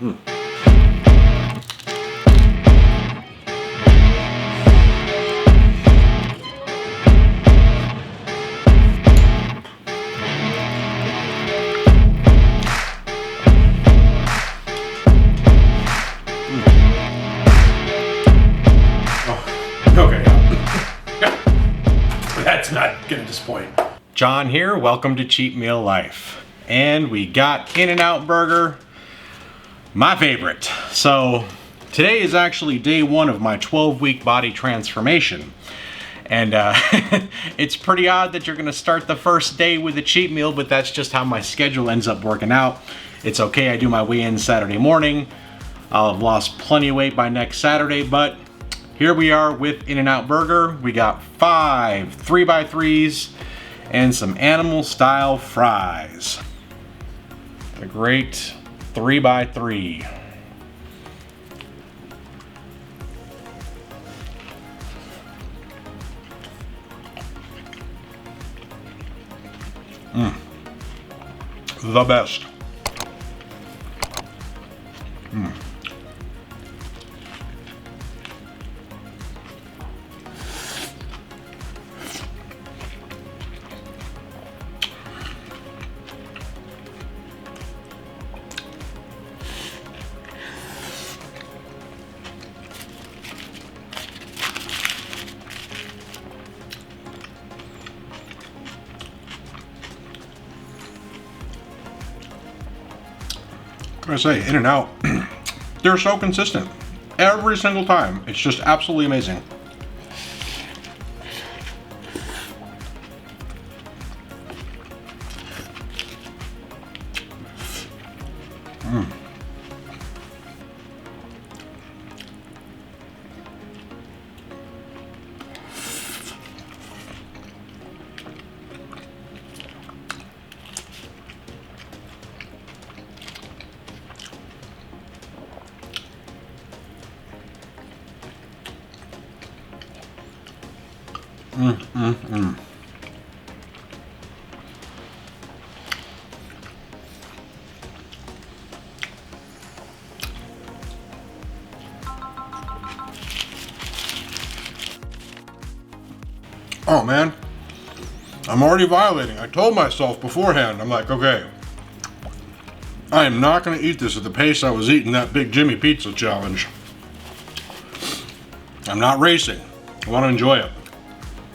Okay. That's not gonna disappoint. John here, welcome to Cheat Meal Life. And we got Innout Burger, my favorite. So today is actually day one of my 12-week body transformation. And it's pretty odd that you're gonna start the first day with a cheat meal, but that's just how my schedule ends up working out. It's okay, I do my weigh-in Saturday morning. I'll have lost plenty of weight by next Saturday, but here we are with In-N-Out Burger. We got 5 3x3s and some animal style fries. A great 3x3. The best. I say, In-N-Out, they're so consistent every single time. It's just absolutely amazing. Oh man, I'm already violating. I told myself beforehand, I'm like, okay, I am not gonna eat this at the pace I was eating that Big Jimmy Pizza challenge. I'm not racing. I want to enjoy it.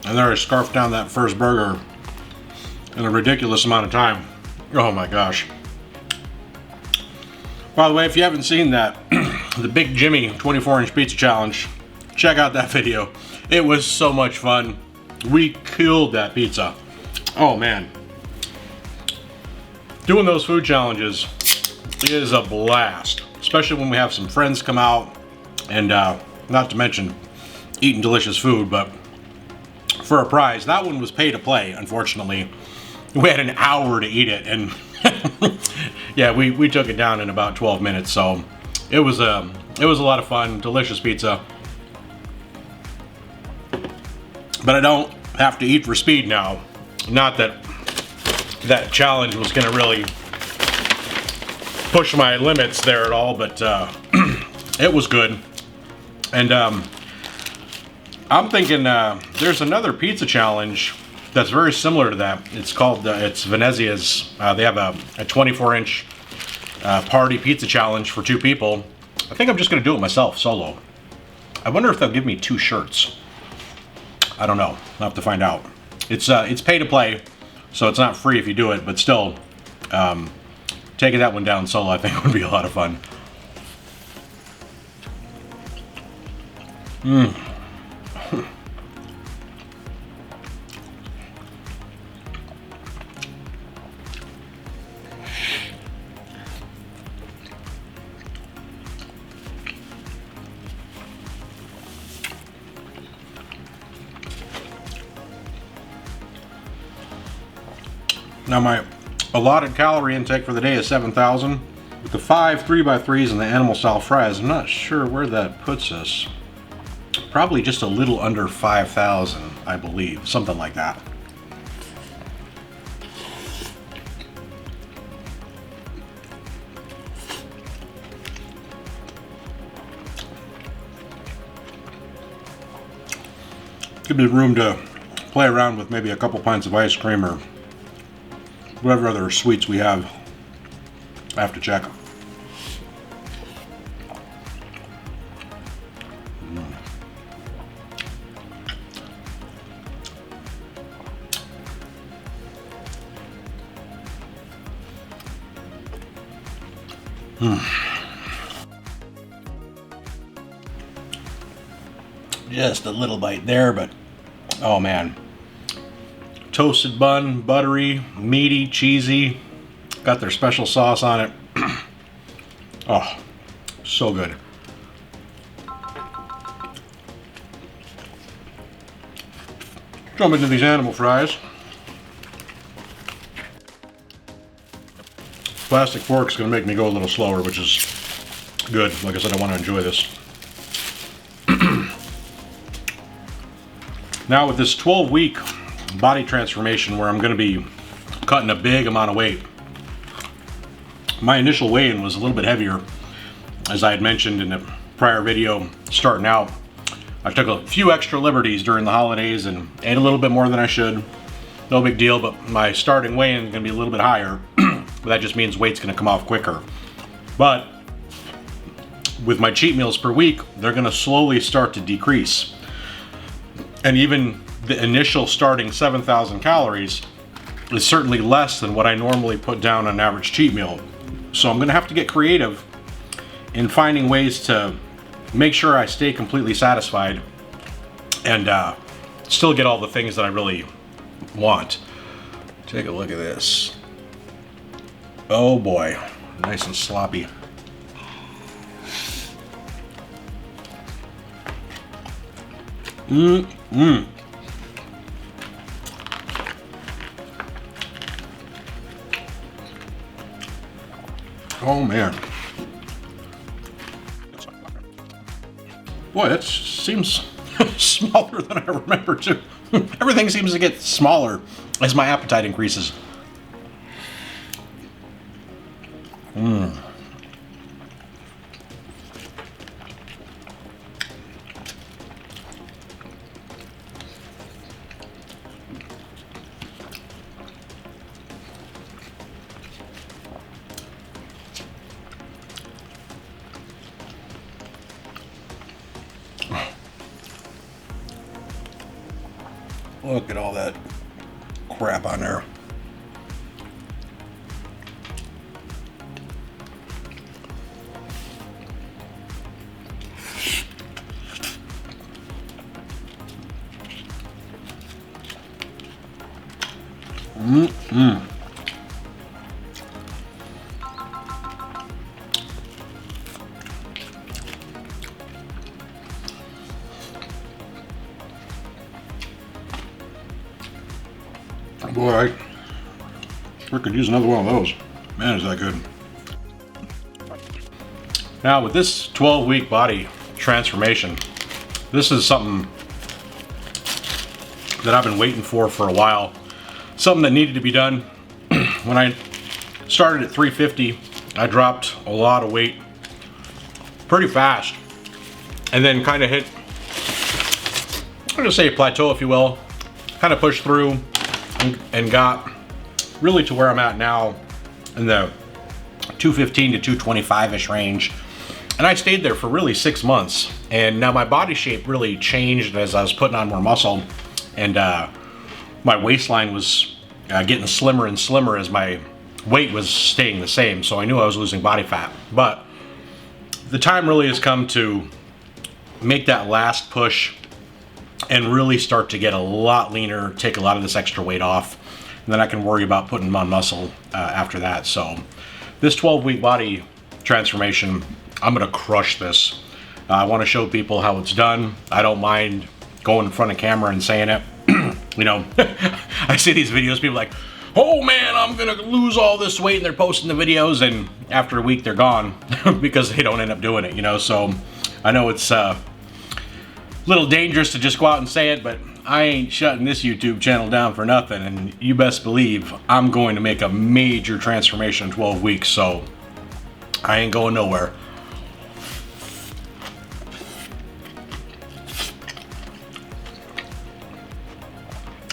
And there I scarfed down that first burger in a ridiculous amount of time. Oh my gosh. By the way, if you haven't seen that, the Big Jimmy 24-inch pizza challenge, check out that video. It was so much fun. We killed that pizza. Oh man. Doing those food challenges is a blast, especially when we have some friends come out, and not to mention eating delicious food, but for a prize. That one was pay to play, unfortunately. We had an hour to eat it, and yeah, we took it down in about 12 minutes, so it was a lot of fun, delicious pizza. But I don't have to eat for speed now. Not that that challenge was gonna really push my limits there at all, but it was good. And I'm thinking there's another pizza challenge that's very similar to that. It's called, it's Venezia's. They have a 24-inch party pizza challenge for 2 people. I think I'm just gonna do it myself, solo. I wonder if they'll give me 2 shirts. I don't know, I'll have to find out. It's pay to play, so it's not free if you do it, but still, taking that one down solo I think would be a lot of fun. Now my allotted calorie intake for the day is 7,000. With the 5 3x3s and the animal style fries, I'm not sure where that puts us. Probably just a little under 5,000, I believe, something like that. give me room to play around with maybe a couple pints of ice cream or whatever other sweets we have. I have to check. Just a little bite there, but oh man. Toasted bun, buttery, meaty, cheesy. Got their special sauce on it. Oh, so good. Jump into these animal fries. Plastic fork's gonna make me go a little slower, which is good. Like I said, I want to enjoy this. Now with this 12-week body transformation where I'm going to be cutting a big amount of weight, my initial weigh-in was a little bit heavier. As I had mentioned in the prior video, starting out, I took a few extra liberties during the holidays and ate a little bit more than I should. No big deal, but my starting weigh-in is going to be a little bit higher. But that just means weight's going to come off quicker. But with my cheat meals per week, they're going to slowly start to decrease. And even the initial starting 7,000 calories is certainly less than what I normally put down on an average cheat meal. So I'm going to have to get creative in finding ways to make sure I stay completely satisfied and still get all the things that I really want. Take a look at this. Oh boy, nice and sloppy. Oh man. Boy, that seems smaller than I remember too. Everything seems to get smaller as my appetite increases. Look at all that crap on there. Boy, I could use another one of those. Man, is that good. Now with this 12-week body transformation, this is something that I've been waiting for a while. Something that needed to be done. When I started at 350, I dropped a lot of weight pretty fast. And then kind of hit, I'm gonna say plateau if you will. Kind of pushed through and got really to where I'm at now in the 215 to 225-ish range. And I stayed there for really 6 months. And now my body shape really changed as I was putting on more muscle. And my waistline was getting slimmer and slimmer as my weight was staying the same. So I knew I was losing body fat. But the time really has come to make that last push and really start to get a lot leaner, take a lot of this extra weight off, and then I can worry about putting on muscle after that. So this 12-week body transformation, I'm gonna crush this. I wanna show people how it's done. I don't mind going in front of camera and saying it. You know, I see these videos, people like, oh man, I'm gonna lose all this weight, and they're posting the videos, and after a week they're gone because they don't end up doing it, you know. So I know it's little dangerous to just go out and say it, but I ain't shutting this YouTube channel down for nothing, and you best believe I'm going to make a major transformation in 12 weeks, so I ain't going nowhere.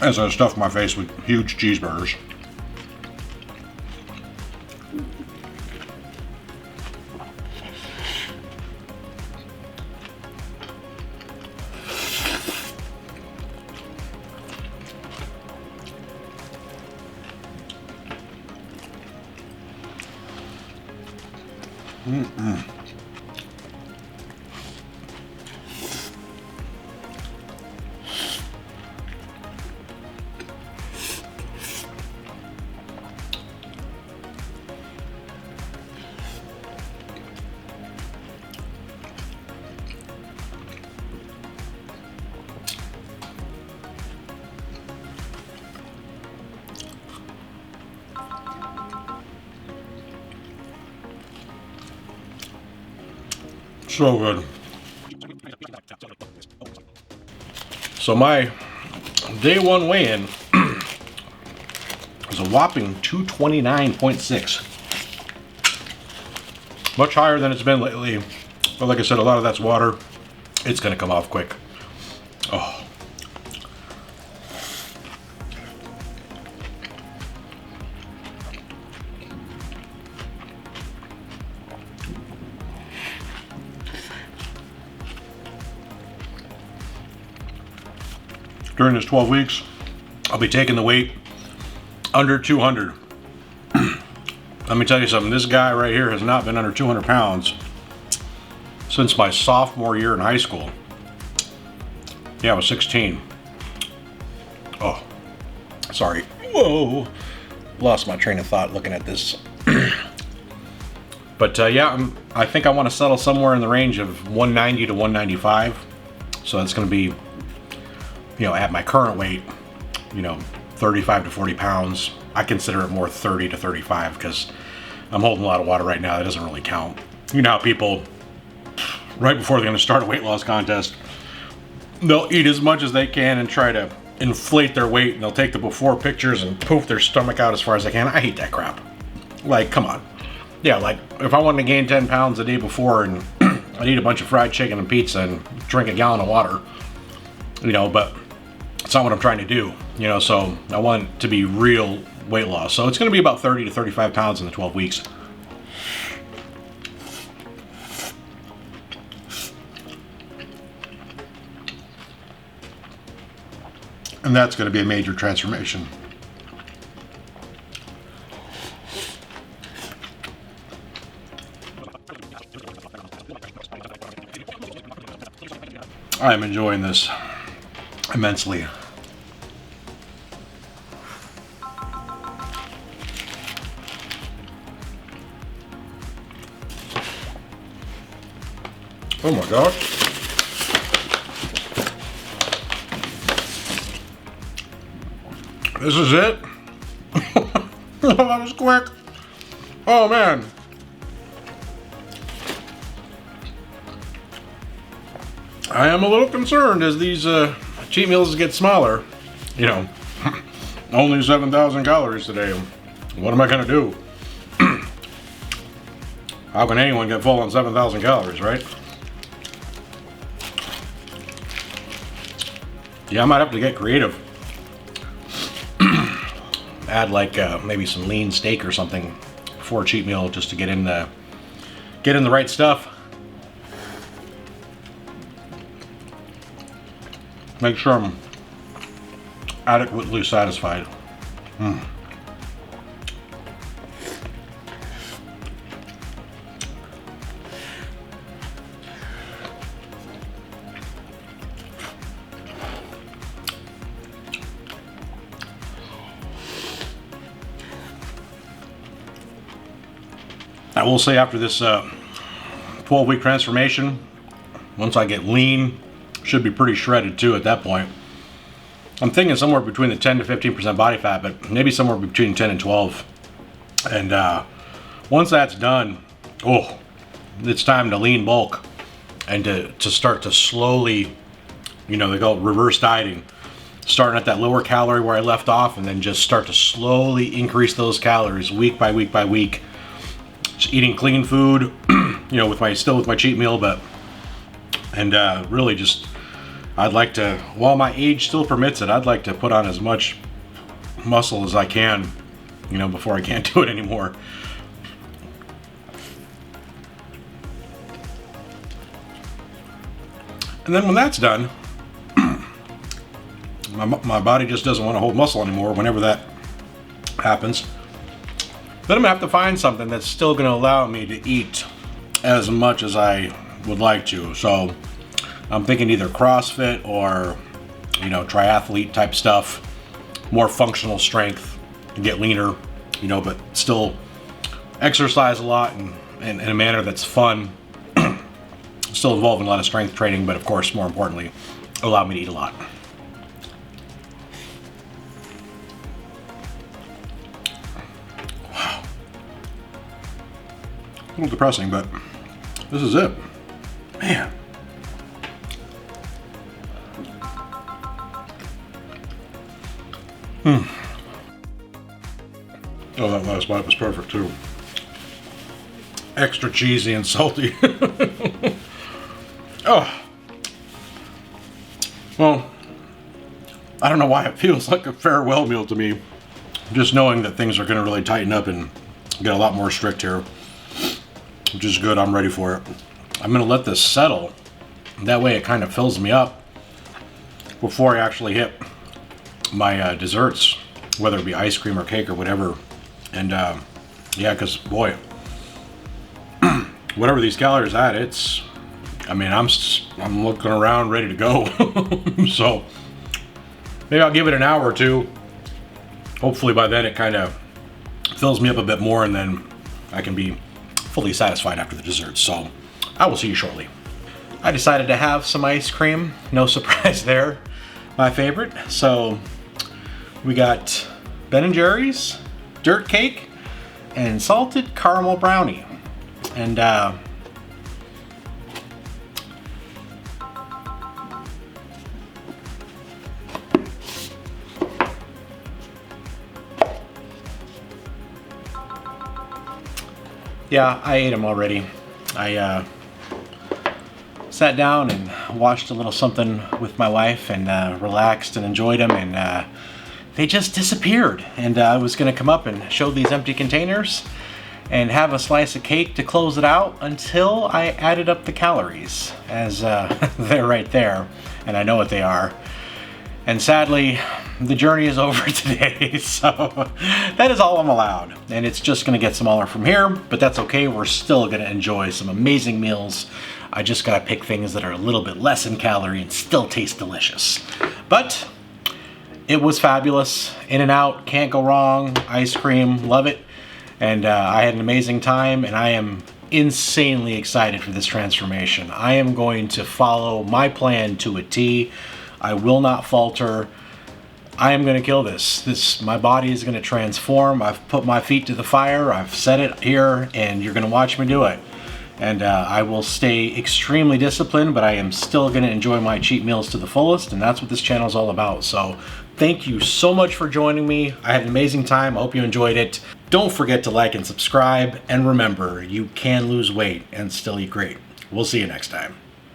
as I stuff my face with huge cheeseburgers. So good. So my day one weigh-in is a whopping 229.6. Much higher than it's been lately. But like I said, a lot of that's water. It's gonna come off quick. Oh. During this 12 weeks, I'll be taking the weight under 200. Let me tell you something, this guy right here has not been under 200 pounds since my sophomore year in high school. Yeah, I was 16. Oh, sorry. Whoa, lost my train of thought looking at this. But yeah, I think I want to settle somewhere in the range of 190 to 195. So that's going to be, you know, at my current weight, you know, 35 to 40 pounds. I consider it more 30 to 35 because I'm holding a lot of water right now. That doesn't really count. You know how people, right before they're going to start a weight loss contest, they'll eat as much as they can and try to inflate their weight, and they'll take the before pictures and poof their stomach out as far as they can. I hate that crap. Like, come on. Yeah, like if I wanted to gain 10 pounds the day before and I'd eat a bunch of fried chicken and pizza and drink a gallon of water, you know, but it's not what I'm trying to do, you know, so I want it to be real weight loss. So it's going to be about 30 to 35 pounds in the 12 weeks. And that's going to be a major transformation. I'm enjoying this immensely. Oh my gosh. This is it? That was quick. Oh man. I am a little concerned as these cheat meals get smaller. You know, only 7,000 calories today. What am I gonna do? How can anyone get full on 7,000 calories, right? Yeah, I might have to get creative. Add like maybe some lean steak or something for a cheat meal just to get in the right stuff. Make sure I'm adequately satisfied. I will say after this 12-week transformation, once I get lean, should be pretty shredded too at that point. I'm thinking somewhere between the 10 to 15% body fat, but maybe somewhere between 10 and 12. And once that's done, oh, it's time to lean bulk and to start to slowly, you know, they call it reverse dieting. Starting at that lower calorie where I left off and then just start to slowly increase those calories week by week by week. Just eating clean food, you know, still with my cheat meal, but, and really just, I'd like to, while my age still permits it, I'd like to put on as much muscle as I can, you know, before I can't do it anymore. And then when that's done, my body just doesn't want to hold muscle anymore whenever that happens. Then I'm gonna have to find something that's still gonna allow me to eat as much as I would like to. So I'm thinking either CrossFit or, you know, triathlete type stuff, more functional strength, and get leaner, you know, but still exercise a lot and in a manner that's fun. Still involving a lot of strength training, but of course, more importantly, allow me to eat a lot. Wow. A little depressing, but this is it. Man. Oh, that last bite was perfect too. Extra cheesy and salty. Oh. Well, I don't know why it feels like a farewell meal to me. Just knowing that things are going to really tighten up and get a lot more strict here, which is good. I'm ready for it. I'm going to let this settle. That way it kind of fills me up before I actually hit my desserts, whether it be ice cream or cake or whatever. And yeah, because boy, whatever these calories at, it's, I mean, I'm looking around ready to go. So maybe I'll give it an hour or two. Hopefully by then it kind of fills me up a bit more, and then I can be fully satisfied after the dessert. So I will see you shortly. I decided to have some ice cream. No surprise there. My favorite. So we got Ben & Jerry's dirt cake and salted caramel brownie. And yeah, I ate them already. I sat down and watched a little something with my wife and relaxed and enjoyed them, and they just disappeared. And I was going to come up and show these empty containers and have a slice of cake to close it out until I added up the calories, as they're right there, and I know what they are. And sadly, the journey is over today, so that is all I'm allowed. And it's just gonna get smaller from here, but that's okay. We're still gonna enjoy some amazing meals. I just gotta pick things that are a little bit less in calorie and still taste delicious. But it was fabulous. In-N-Out, can't go wrong. Ice cream, love it. And I had an amazing time, and I am insanely excited for this transformation. I am going to follow my plan to a T. I will not falter. I am going to kill this. My body is going to transform. I've put my feet to the fire. I've set it here, and you're going to watch me do it. And I will stay extremely disciplined, but I am still going to enjoy my cheat meals to the fullest, and that's what this channel is all about. So thank you so much for joining me. I had an amazing time. I hope you enjoyed it. Don't forget to like and subscribe, and remember, you can lose weight and still eat great. We'll see you next time.